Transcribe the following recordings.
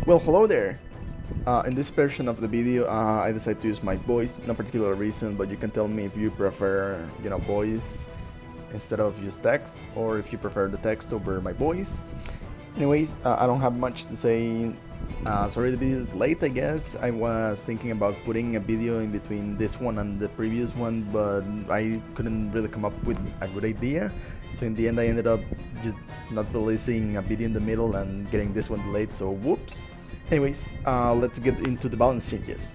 Well, hello there! In this version of the video, I decided to use my voice, no particular reason, but you can tell me if you prefer, voice instead of just text, or if you prefer the text over my voice. Anyways, I don't have much to say. Sorry the video is late, I guess. I was thinking about putting a video in between this one and the previous one, but I couldn't really come up with a good idea. So in the end I ended up just not releasing a video in the middle and getting this one delayed, so whoops. Anyways, let's get into the balance changes.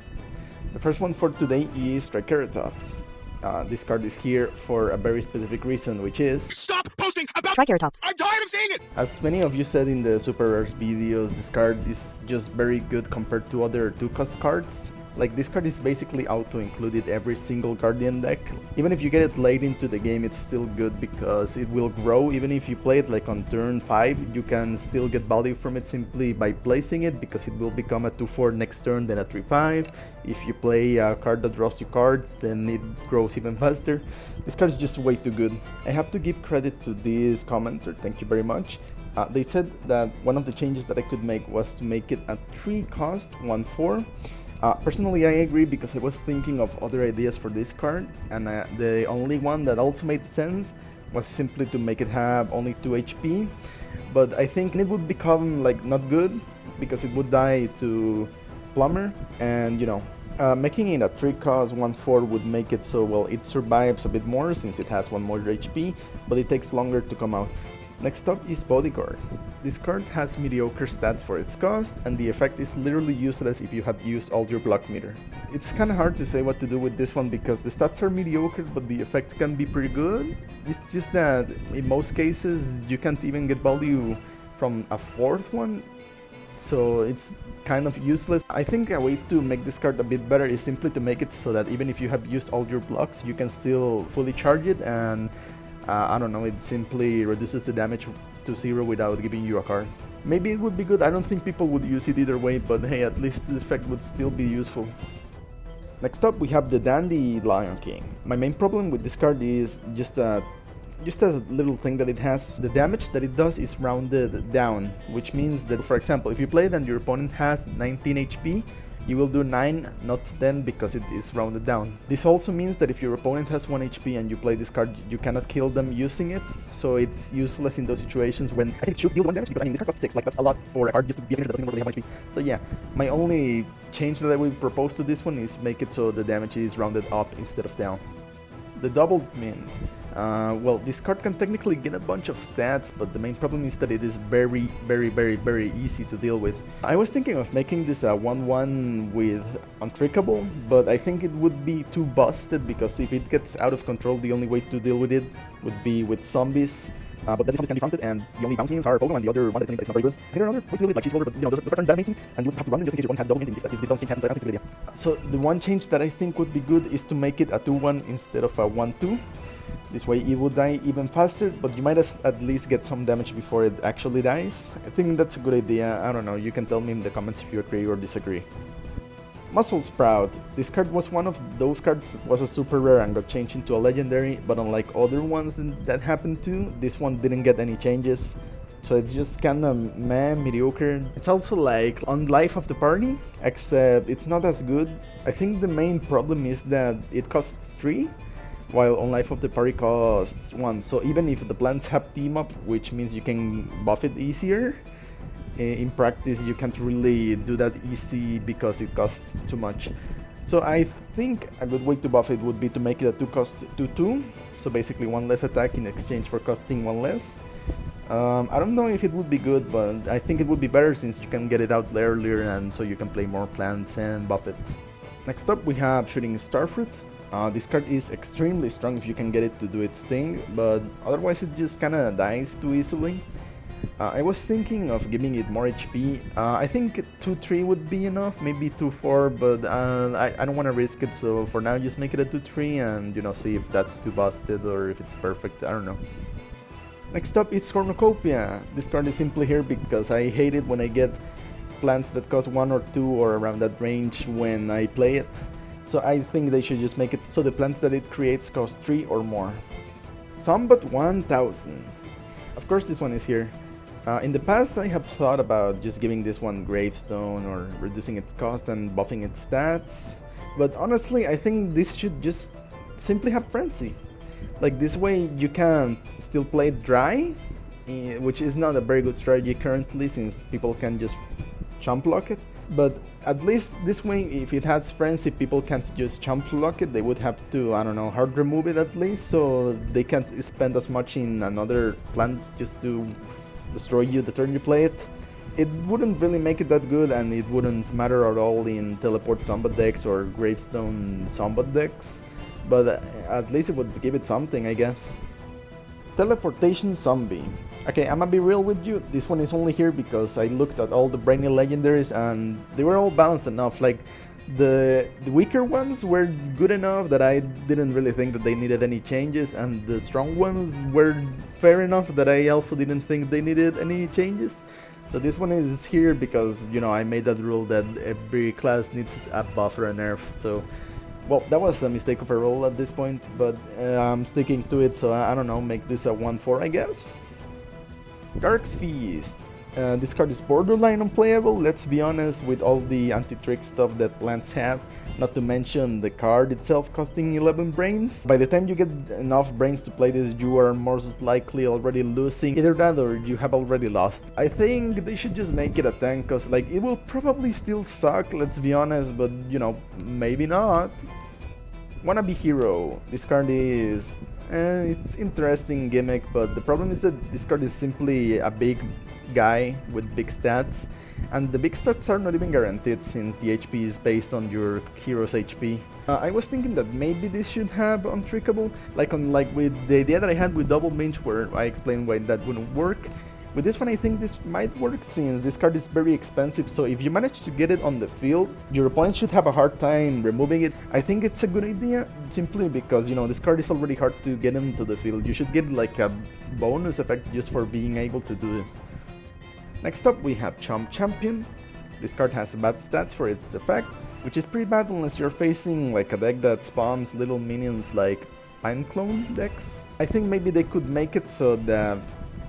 The first one for today is Triceratops. This card is here for a very specific reason, which is stop posting about Triceratops. I'm tired of seeing it! as many of you said in the Super Rares videos, this card is just very good compared to other 2-cost cards. Like, this card is basically auto-included every single Guardian deck. Even if you get it late into the game, it's still good because it will grow. Even if you play it like on turn 5, you can still get value from it simply by placing it, because it will become a 2-4 next turn, then a 3-5. If you play a card that draws you cards, then it grows even faster. This card is just way too good. I have to give credit to this commenter, thank you very much. They said that one of the changes that I could make was to make it a 3-cost 1-4. Personally, I agree, because I was thinking of other ideas for this card, and the only one that also made sense was simply to make it have only 2 HP, but I think it would become like not good because it would die to Plumber, and making it a 3-cost 1-4 would make it so, well, it survives a bit more since it has 1 more HP, but it takes longer to come out. Next up is Bodyguard. This card has mediocre stats for its cost, and the effect is literally useless if you have used all your block meter. It's kinda hard to say what to do with this one because the stats are mediocre, but the effect can be pretty good. It's just that in most cases you can't even get value from a 4th one, so it's kind of useless. I think a way to make this card a bit better is simply to make it so that even if you have used all your blocks, you can still fully charge it, and I don't know, it simply reduces the damage to 0 without giving you a card. Maybe it would be good. I don't think people would use it either way, but hey, at least the effect would still be useful. Next up we have the Dandy Lion King. My main problem with this card is just a little thing that it has. The damage that it does is rounded down, which means that, for example, if you play it and your opponent has 19 HP, you will do 9, not 10, because it is rounded down. This also means that if your opponent has 1 HP and you play this card, you cannot kill them using it, so it's useless in those situations when I think it should deal 1 damage, because I mean, this card costs 6, like that's a lot for a card just to be a that doesn't really have 1 HP. So yeah, my only change that I will propose to this one is make it so the damage is rounded up instead of down. The Double Mint. Well, this card can technically get a bunch of stats, but the main problem is that it is very easy to deal with. I was thinking of making this a 1-1 with Untrickable, but I think it would be too busted, because if it gets out of control, the only way to deal with it would be with zombies. But then the zombies can be fronted, and the only bounce minions are Pogo, and the other one that's not very good. I think there are other ways to deal with, like Cheese Roller, but those cards aren't that amazing, and you have to run them just in case your opponent has double mint if this bounce change happens, so I don't think it's a good idea. So the one change that I think would be good is to make it a 2-1 instead of a 1-2. This way it would die even faster, but you might at least get some damage before it actually dies. I think that's a good idea. I don't know, you can tell me in the comments if you agree or disagree. Muscle Sprout. This card was one of those cards that was a super rare and got changed into a legendary, but unlike other ones that happened to, this one didn't get any changes. So it's just kinda mediocre. It's also like on Life of the Party, except it's not as good. I think the main problem is that it costs 3, while on Life of the Party costs 1. So even if the plants have team up, which means you can buff it easier, in practice you can't really do that easy because it costs too much. So I think a good way to buff it would be to make it a 2-cost 2-2, so basically 1 less attack in exchange for costing 1 less. I don't know if it would be good, but I think it would be better since you can get it out earlier, and so you can play more plants and buff it. Next up we have Shooting Starfruit. This card is extremely strong if you can get it to do its thing, but otherwise it just kinda dies too easily. I was thinking of giving it more HP. I think 2-3 would be enough, maybe 2-4, but I don't want to risk it, so for now just make it a 2-3 and see if that's too busted or if it's perfect, I don't know. Next up is Cornucopia. This card is simply here because I hate it when I get plants that cost 1 or 2 or around that range when I play it. So I think they should just make it so the plants that it creates cost 3 or more. Zombot 1000. Of course this one is here. In the past, I have thought about just giving this one gravestone or reducing its cost and buffing its stats, but honestly, I think this should just simply have frenzy. Like this way, you can still play it dry, which is not a very good strategy currently since people can just chump block it. But at least this way, if it has frenzy, people can't just chump block it. They would have to, I don't know, hard remove it at least, so they can't spend as much in another plant just to destroy you the turn you play it. It wouldn't really make it that good, and it wouldn't matter at all in teleport Zombot decks or gravestone Zombot decks, but at least it would give it something, I guess. Teleportation Zombie. Okay, I'm gonna be real with you, this one is only here because I looked at all the brainy legendaries and they were all balanced enough. Like the weaker ones were good enough that I didn't really think that they needed any changes, and the strong ones were fair enough that I also didn't think they needed any changes. So this one is here because, you know, I made that rule that every class needs a buff or a nerf. So, well, that was a mistake of a roll at this point, but I'm sticking to it, so I don't know, make this a 1-4, I guess. Gark's Feast. This card is borderline unplayable, let's be honest, with all the anti-trick stuff that plants have, not to mention the card itself costing 11 brains. By the time you get enough brains to play this, you are most likely already losing. Either that or you have already lost. I think they should just make it a tank, cause like it will probably still suck, let's be honest, but you know, maybe not. Wannabe Hero. This card is... it's interesting gimmick, but the problem is that this card is simply a big guy with big stats, and the big stats are not even guaranteed since the HP is based on your hero's HP. I was thinking that maybe this should have untrickable, like with the idea that I had with Double Binge where I explained why that wouldn't work. With this one, I think this might work since this card is very expensive, so if you manage to get it on the field, your opponent should have a hard time removing it. I think it's a good idea, simply because, you know, this card is already hard to get into the field. You should get like a bonus effect just for being able to do it. Next up, we have Chum Champion. This card has bad stats for its effect, which is pretty bad unless you're facing like a deck that spawns little minions like Pine Clone decks. I think maybe they could make it so that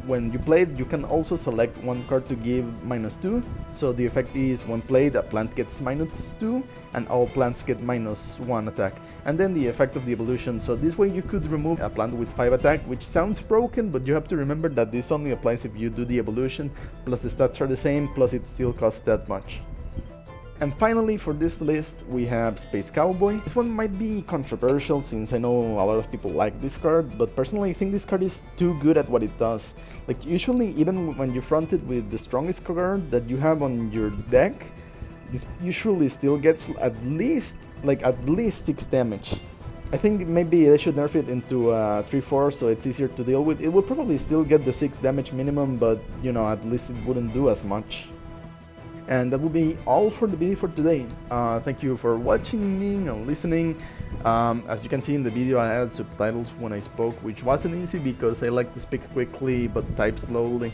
when you play it, you can also select one card to give -2, so the effect is when played, a plant gets -2, and all plants get -1 attack, and then the effect of the evolution, so this way you could remove a plant with 5 attack, which sounds broken, but you have to remember that this only applies if you do the evolution, plus the stats are the same, plus it still costs that much. And finally, for this list, we have Space Cowboy. This one might be controversial since I know a lot of people like this card, but personally I think this card is too good at what it does. Like usually, even when you front it with the strongest card that you have on your deck, this usually still gets at least 6 damage. I think maybe they should nerf it into 3-4 so it's easier to deal with. It will probably still get the 6 damage minimum, but you know, at least it wouldn't do as much. And that will be all for the video for today. Thank you for watching me and listening. As you can see in the video, I had subtitles when I spoke, which wasn't easy because I like to speak quickly but type slowly.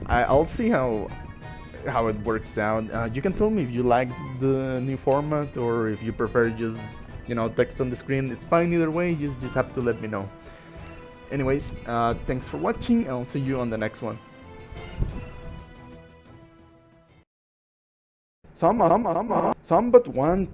I'll see how it works out. You can tell me if you liked the new format or if you prefer just, you know, text on the screen. It's fine either way, you just have to let me know. Anyways, thanks for watching, and I'll see you on the next one. Zombot 1.